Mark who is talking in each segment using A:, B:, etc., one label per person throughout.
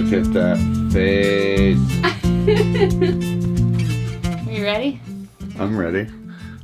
A: Look at that face.
B: Are you ready?
A: I'm ready.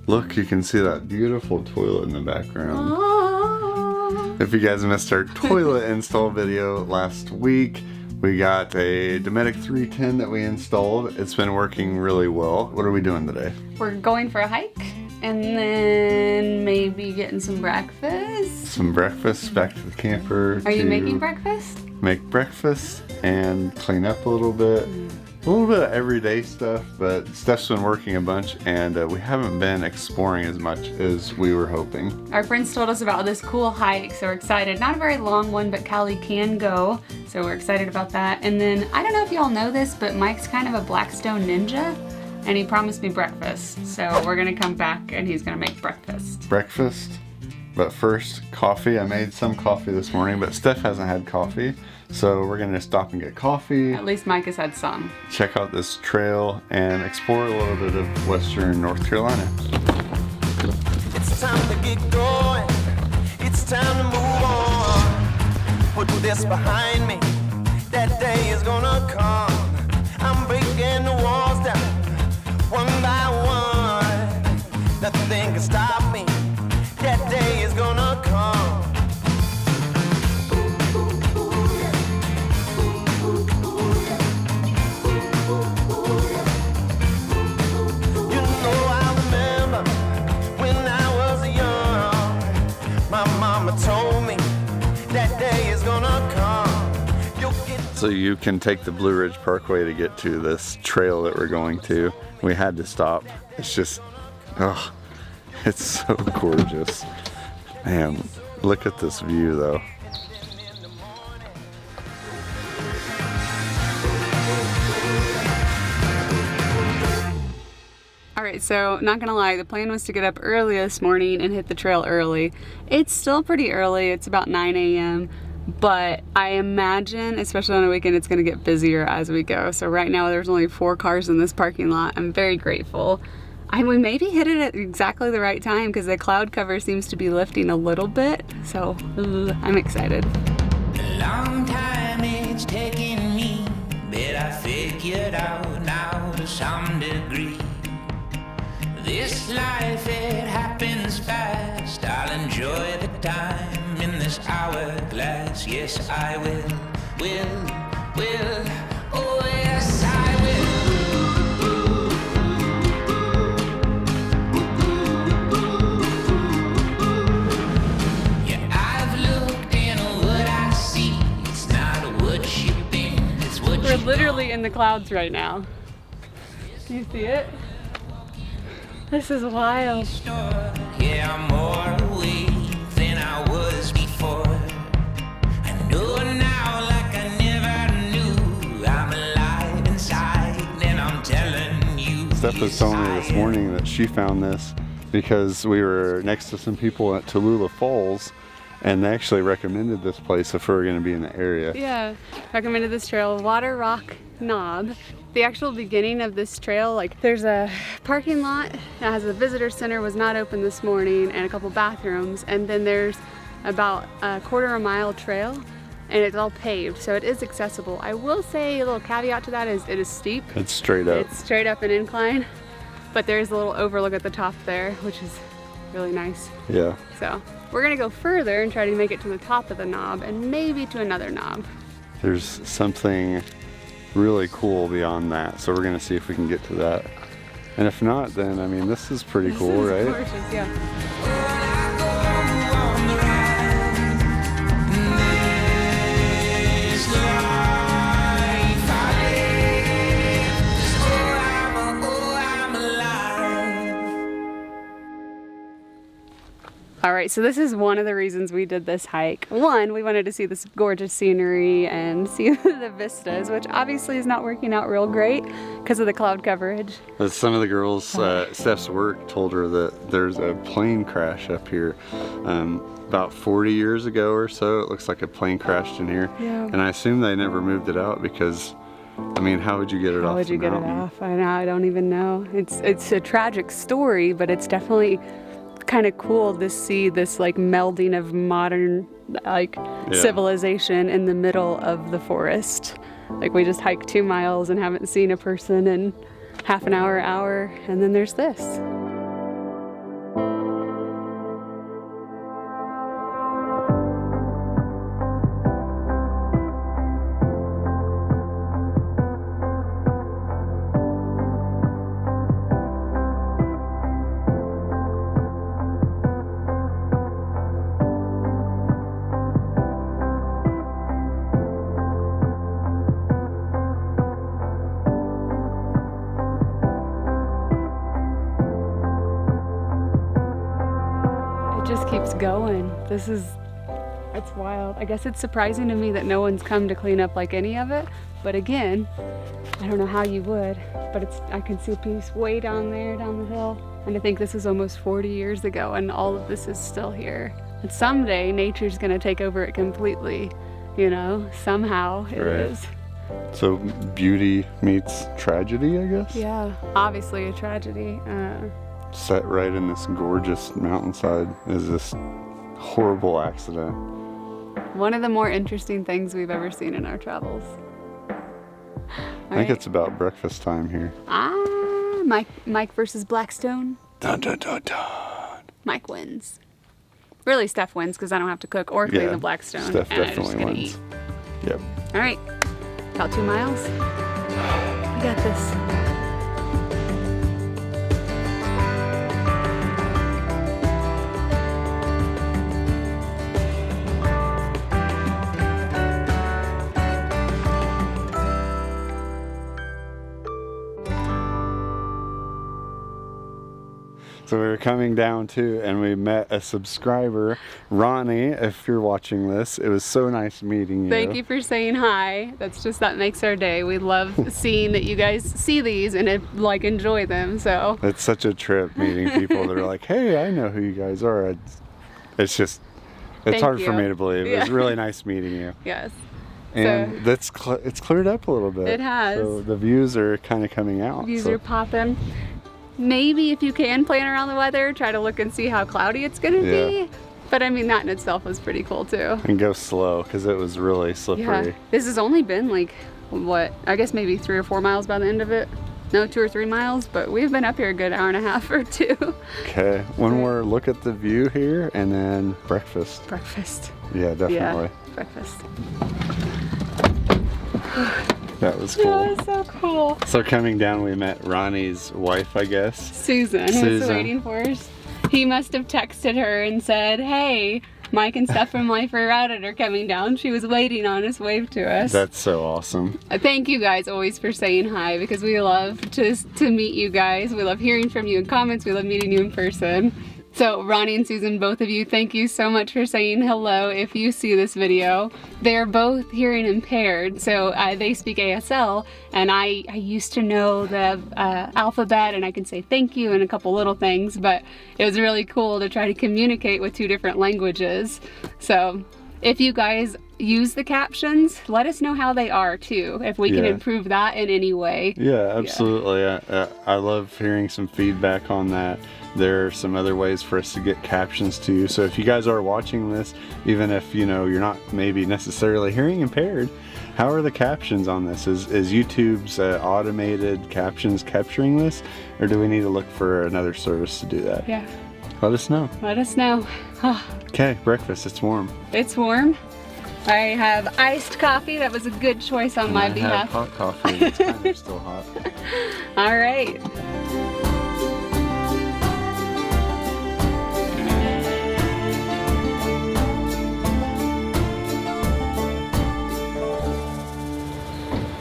A: Look, you can see that beautiful toilet in the background.
B: Oh.
A: If you guys missed our toilet install video last week, we got a Dometic 310 that we installed. It's been working really well. What are we doing today?
B: We're going for a hike and then maybe getting some breakfast.
A: Some breakfast back to the camper.
B: Are you making breakfast?
A: Make breakfast and clean up a little bit. A little bit of everyday stuff, but stuff's been working a bunch, and we haven't been exploring as much as we were hoping.
B: Our friends told us about this cool hike, so we're excited. Not a very long one, but Callie can go, so we're excited about that. And then, I don't know if y'all know this, but Mike's kind of a Blackstone ninja, and he promised me breakfast. So we're gonna come back and he's gonna make breakfast.
A: Breakfast, but first, coffee. I made some coffee this morning, but Steph hasn't had coffee. So we're gonna stop and get coffee.
B: At least Mike has had some.
A: Check out this trail and explore a little bit of western North Carolina.
C: It's time to get going. It's time to move on. Put this behind me. That day is gonna come. I'm breaking the walls down one by one. Nothing can stop me. That day is gonna come.
A: So you can take the Blue Ridge Parkway to get to this trail that we're going to. We had to stop. It's just, oh, it's so gorgeous. Man, look at this view though.
B: Alright, so not gonna lie, the plan was to get up early this morning and hit the trail early. It's still pretty early, it's about 9 a.m. But I imagine, especially on a weekend, it's gonna get busier as we go. So right now there's only 4 cars in this parking lot. I'm very grateful. We maybe hit it at exactly the right time because the cloud cover seems to be lifting a little bit. So I'm excited.
D: A long time it's taken me, but I figured out now to some degree. This life, it happens fast. I'll enjoy the time in this hourglass. Yes, I will, oh yes, I will. Yeah, I've looked and what I see, it's not what you've been, it's what
B: We're
D: you've
B: literally in the clouds right now. Do you see it? This is wild.
D: Yeah, I'm more awake than I was before. I know now like I never knew. I'm alive inside and I'm telling you.
A: Steph was telling me this morning that she found this because we were next to some people at Tallulah Falls and they actually recommended this place if we were going to be in the area.
B: Yeah, recommended this trail, Waterrock Knob. The actual beginning of this trail, like there's a parking lot that has a visitor center, was not open this morning, and a couple bathrooms, and then there's about a quarter-mile trail and it's all paved, so it is accessible. I will say a little caveat to that is it is steep.
A: It's straight up.
B: It's straight up an incline, but there's a little overlook at the top there, which is really nice.
A: Yeah.
B: So we're gonna go further and try to make it to the top of the knob and maybe to another knob.
A: There's something really cool beyond that, so we're gonna see if we can get to that. And if not, then I mean, this is pretty cool, right?
B: Gorgeous, yeah. All right, so this is one of the reasons we did this hike. One, we wanted to see this gorgeous scenery and see the vistas, which obviously is not working out real great because of the cloud coverage.
A: But some of the girls, Steph's work told her that there's a plane crash up here. About 40 years ago or so, it looks like a plane crashed in here.
B: Yeah.
A: And I assume they never moved it out because, I mean, how would you get it off?
B: How would you get it off? I know, I don't even know. It's a tragic story, but it's definitely kind of cool to see this like melding of modern civilization in the middle of the forest. Like we just hiked 2 miles and haven't seen a person in half an hour, and then there's this. Just keeps going. It's wild. I guess it's surprising to me that no one's come to clean up like any of it, but again, I don't know how you would, but I can see a piece way down there, down the hill, and I think this was almost 40 years ago, and all of this is still here. And someday nature's gonna take over it completely, you know, somehow it is.
A: So beauty meets tragedy, I guess?
B: Yeah, obviously a tragedy.
A: Set right in this gorgeous mountainside is this horrible accident.
B: One of the more interesting things we've ever seen in our travels.
A: I think it's about breakfast time here.
B: Mike versus Blackstone.
A: Dun, dun, dun, dun.
B: Mike wins. Really, Steph wins because I don't have to cook or clean the Blackstone.
A: Steph
B: and
A: definitely wins.
B: Eat.
A: Yep.
B: All right, about 2 miles. We got this.
A: So we were coming down too, and we met a subscriber, Ronnie. If you're watching this, it was so nice meeting you.
B: Thank you for saying hi. That makes our day. We love seeing that you guys see these and like enjoy them. So
A: it's such a trip meeting people that are like, "Hey, I know who you guys are." It's hard for me to believe.
B: Yeah.
A: It was really nice meeting you.
B: Yes.
A: And it's cleared up a little bit.
B: It has.
A: So the views are kind of coming out.
B: Views are popping. Maybe if you can plan around the weather, try to look and see how cloudy it's gonna be. But I mean, that in itself was pretty cool too.
A: And go slow, because it was really slippery.
B: Yeah. This has only been like, what, I guess maybe 3 or 4 miles by the end of it. No, 2 or 3 miles, but we've been up here a good hour and a half or 2.
A: Okay, one more look at the view here, and then breakfast.
B: Breakfast.
A: Yeah, definitely.
B: Yeah, breakfast.
A: That was cool.
B: That was so cool.
A: So coming down, we met Ronnie's wife, I guess.
B: Susan was waiting for us. He must have texted her and said, "Hey, Mike and Steph from Life Rerouted are coming down." She was waiting on us, wave to us.
A: That's so awesome.
B: Thank you guys always for saying hi, because we love to meet you guys. We love hearing from you in comments. We love meeting you in person. So Ronnie and Susan, both of you, thank you so much for saying hello if you see this video. They're both hearing impaired, so they speak ASL, and I used to know the alphabet, and I can say thank you and a couple little things, but it was really cool to try to communicate with 2 different languages. So if you guys use the captions, let us know how they are too, if we can improve that in any way.
A: Yeah, absolutely. I love hearing some feedback on that. There are some other ways for us to get captions too. So if you guys are watching this, even if you're not maybe necessarily hearing impaired, how are the captions on this? Is YouTube's automated captions capturing this, or do we need to look for another service to do that?
B: Yeah.
A: Let us know.
B: Let us know.
A: Okay, breakfast. It's warm.
B: It's warm. I have iced coffee. That was a good choice on my behalf.
A: I have hot coffee. It's kind of still hot.
B: All right.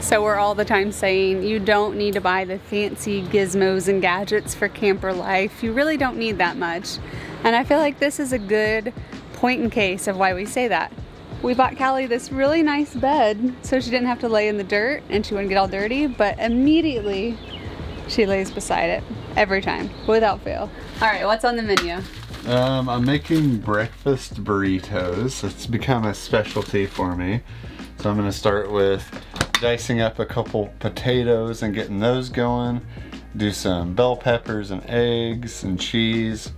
B: So we're all the time saying you don't need to buy the fancy gizmos and gadgets for camper life. You really don't need that much. And I feel like this is a good point in case of why we say that. We bought Callie this really nice bed so she didn't have to lay in the dirt and she wouldn't get all dirty, but immediately she lays beside it every time, without fail. All right, what's on the menu?
A: I'm making breakfast burritos. It's become a specialty for me. So I'm gonna start with dicing up a couple potatoes and getting those going. Do some bell peppers and eggs and cheese.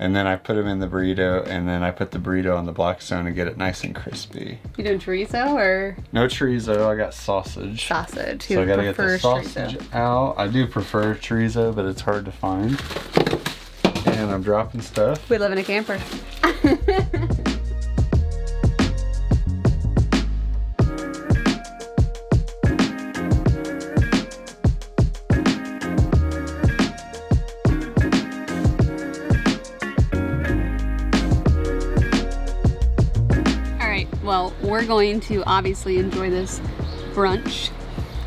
A: And then I put them in the burrito, and then I put the burrito on the Blackstone and get it nice and crispy.
B: You doing chorizo or?
A: No chorizo, I got sausage.
B: Sausage.
A: So I gotta get the sausage out. I do prefer chorizo, but it's hard to find. And I'm dropping stuff.
B: We live in a camper. Well, we're going to obviously enjoy this brunch.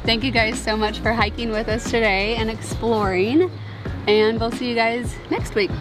B: Thank you guys so much for hiking with us today and exploring, and we'll see you guys next week.